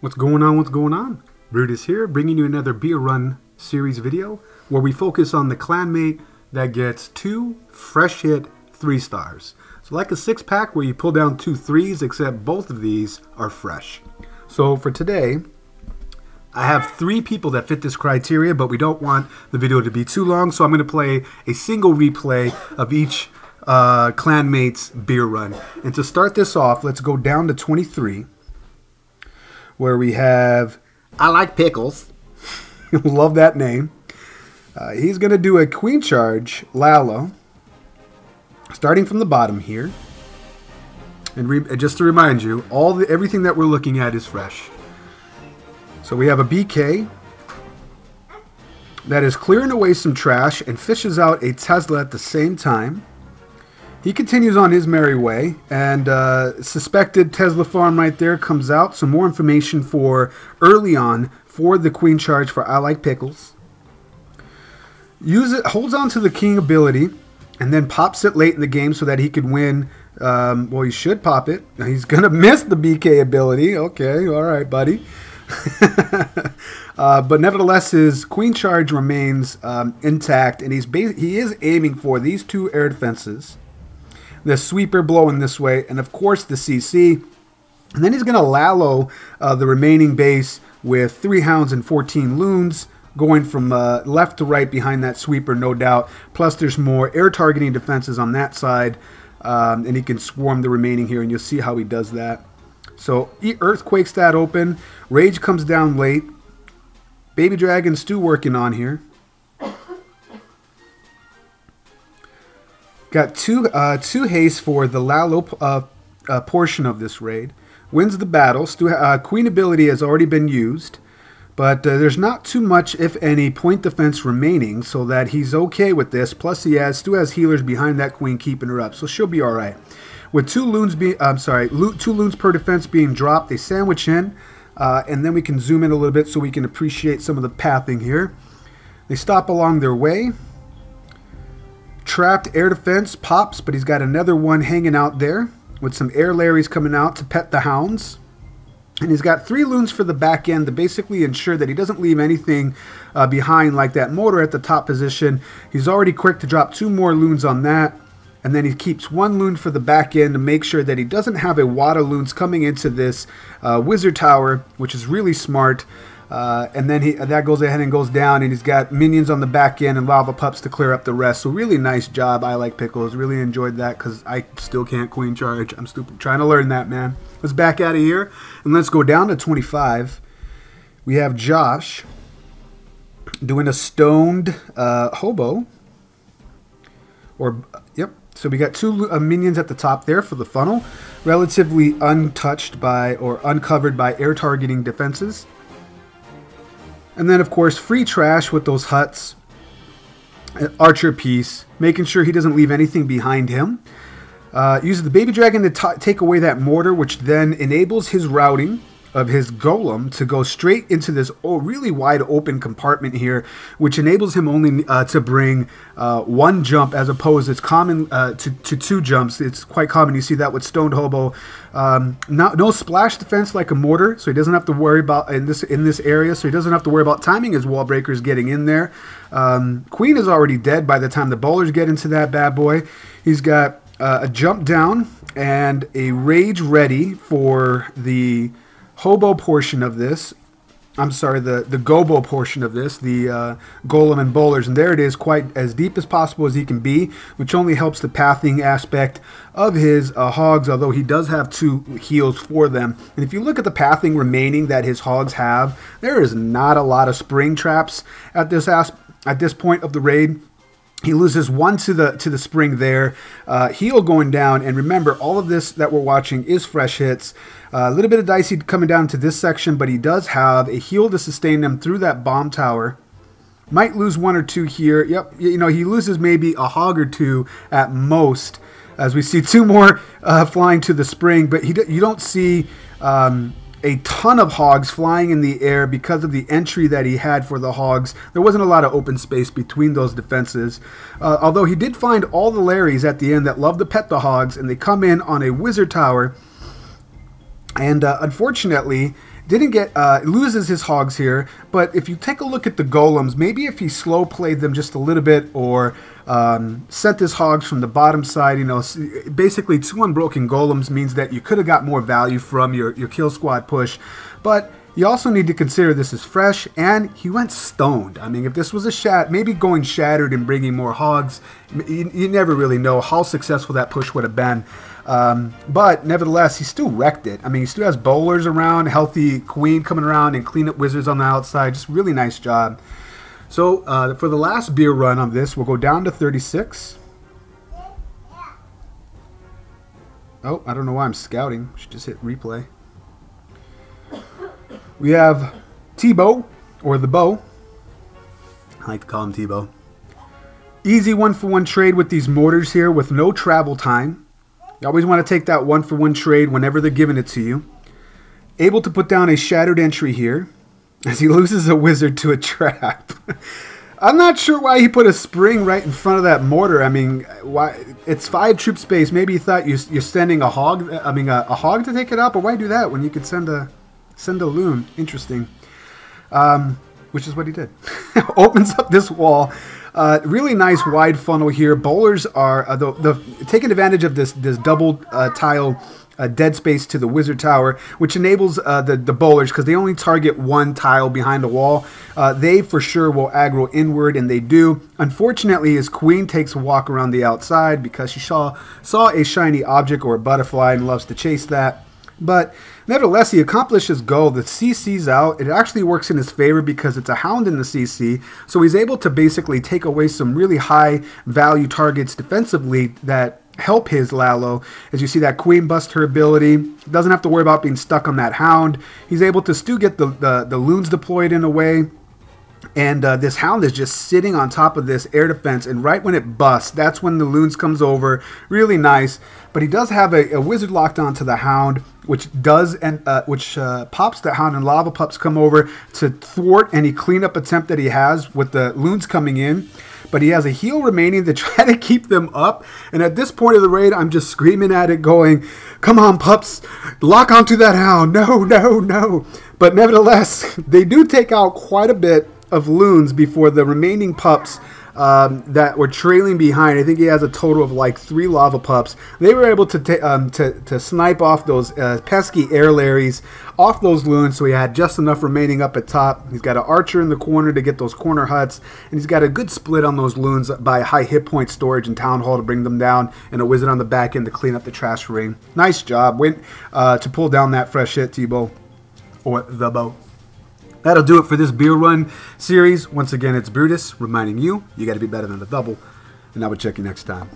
What's going on? What's going on? Brutus here, bringing you another beer run series video where we focus on the clanmate that gets 2 fresh hit 3 stars. So like a 6-pack where you pull down 2 3s, except both of these are fresh. So for today, I have 3 people that fit this criteria, but we don't want the video to be too long, so I'm going to play a single replay of each clanmate's beer run. And to start this off, let's go down to 23. Where we have ILikePickles. Love that name. He's going to do a queen charge Lalo, starting from the bottom here. And just to remind you, everything that we're looking at is fresh. So we have a BK that is clearing away some trash and fishes out a Tesla at the same time. He continues on his merry way, and suspected Tesla farm right there comes out. Some more information for early on for the queen charge for ILikePickles. Holds on to the king ability, and then pops it late in the game so that he could win. Well, he should pop it. He's going to miss the BK ability. Okay, all right, buddy. But nevertheless, his queen charge remains intact, and he is aiming for these 2 air defenses. The sweeper blowing this way, and of course the CC. And then he's going to Lalo the remaining base with 3 hounds and 14 loons, going from left to right behind that sweeper, no doubt. Plus there's more air targeting defenses on that side, and he can swarm the remaining here, and you'll see how he does that. So he earthquakes that open. Rage comes down late. Baby Dragon Stew working on here. Got two haste for the Lalo portion of this raid. Wins the battle. Queen ability has already been used, but there's not too much, if any, point defense remaining, so that he's okay with this. Plus, Stu has healers behind that queen keeping her up, so she'll be all right. With 2 loons 2 loons per defense being dropped, they sandwich in, and then we can zoom in a little bit so we can appreciate some of the pathing here. They stop along their way. Trapped air defense pops, but he's got another one hanging out there with some air Larrys coming out to pet the hounds. And he's got 3 loons for the back end to basically ensure that he doesn't leave anything behind, like that mortar at the top position. He's already quick to drop 2 more loons on that. And then he keeps 1 loon for the back end to make sure that he doesn't have a wad of loons coming into this wizard tower, which is really smart. And then that goes ahead and goes down, and he's got minions on the back end and lava pups to clear up the rest. So really nice job, ILikePickles. Really enjoyed that because I still can't queen charge. I'm stupid trying to learn that, man. Let's back out of here, and let's go down to 25. We have Josh doing a stoned hobo. Yep. So we got 2 minions at the top there for the funnel, relatively untouched by or uncovered by air targeting defenses. And then, of course, free trash with those huts. Archer piece, making sure he doesn't leave anything behind him. Uses the baby dragon to take away that mortar, which then enables his routing of his golem to go straight into this really wide open compartment here, which enables him only to bring 1 jump, as opposed it's common to 2 jumps. It's quite common. You see that with Stoned Hobo. No splash defense like a mortar, so he doesn't have to worry about in this area. So he doesn't have to worry about timing his wall breakers getting in there. Queen is already dead by the time the bowlers get into that bad boy. He's got a jump down and a rage ready for the hobo portion of this. I'm sorry, the gobo portion of this, the golem and bowlers, and there it is, quite as deep as possible as he can be, which only helps the pathing aspect of his hogs, although he does have 2 heals for them. And if you look at the pathing remaining that his hogs have, there is not a lot of spring traps at this point of the raid. He loses 1 to the spring there. Heal going down, and remember, all of this that we're watching is fresh hits. A little bit of dicey coming down to this section, but he does have a heal to sustain them through that bomb tower. Might lose 1 or 2 here. Yep, you know, he loses maybe a hog or 2 at most, as we see 2 more flying to the spring, but you don't see a ton of hogs flying in the air because of the entry that he had for the hogs. There wasn't a lot of open space between those defenses. Although he did find all the Larrys at the end that love to pet the hogs, and they come in on a wizard tower And unfortunately, didn't get loses his hogs here. But if you take a look at the golems, maybe if he slow played them just a little bit, or sent his hogs from the bottom side, you know, basically 2 unbroken golems means that you could have got more value from your kill squad push. But you also need to consider this is fresh, and he went stoned. I mean, if this was a maybe going shattered and bringing more hogs, you never really know how successful that push would have been. But nevertheless, he still wrecked it. I mean, he still has bowlers around, healthy queen coming around, and cleanup wizards on the outside. Just really nice job. So for the last beer run on this, we'll go down to 36. Oh, I don't know why I'm scouting. Should just hit replay. We have Thebo, or the Bow. I like to call him Thebo. Easy 1-for-1 trade with these mortars here with no travel time. You always want to take that 1-for-1 trade whenever they're giving it to you. Able to put down a shattered entry here as he loses a wizard to a trap. I'm not sure why he put a spring right in front of that mortar. I mean, why? It's 5 troop space. Maybe he thought you're sending a hog. I mean, a hog to take it up, or why do that when you could send a loon? Interesting. Which is what he did. Opens up this wall. Really nice wide funnel here. Bowlers are taking advantage of this double tile dead space to the wizard tower, which enables the bowlers, because they only target 1 tile behind the wall. They for sure will aggro inward, and they do. Unfortunately, his queen takes a walk around the outside because she saw a shiny object or a butterfly and loves to chase that. But nevertheless, he accomplished his goal. The CC's out. It actually works in his favor because it's a hound in the CC. So he's able to basically take away some really high value targets defensively that help his Lalo. As you see, that queen bust her ability. Doesn't have to worry about being stuck on that hound. He's able to still get the loons deployed in a way. And this hound is just sitting on top of this air defense, and right when it busts, that's when the loons comes over. Really nice. But he does have a wizard locked onto the hound, which pops the hound, and lava pups come over to thwart any cleanup attempt that he has with the loons coming in. But he has a heal remaining to try to keep them up. And at this point of the raid, I'm just screaming at it going, come on, pups, lock onto that hound. No, no, no. But nevertheless, they do take out quite a bit of loons before the remaining pups that were trailing behind. I think he has a total of like 3 lava pups. They were able to snipe off those pesky air Larrys off those loons, so he had just enough remaining up at top. He's got an archer in the corner to get those corner huts, and he's got a good split on those loons by high hit point storage and town hall to bring them down, and a wizard on the back end to clean up the trash ring. Nice job. Went to pull down that fresh hit, Thebo, or the Bow. That'll do it for this beer run series. Once again, it's Brutus reminding you, you got to be better than the double. And I will check you next time.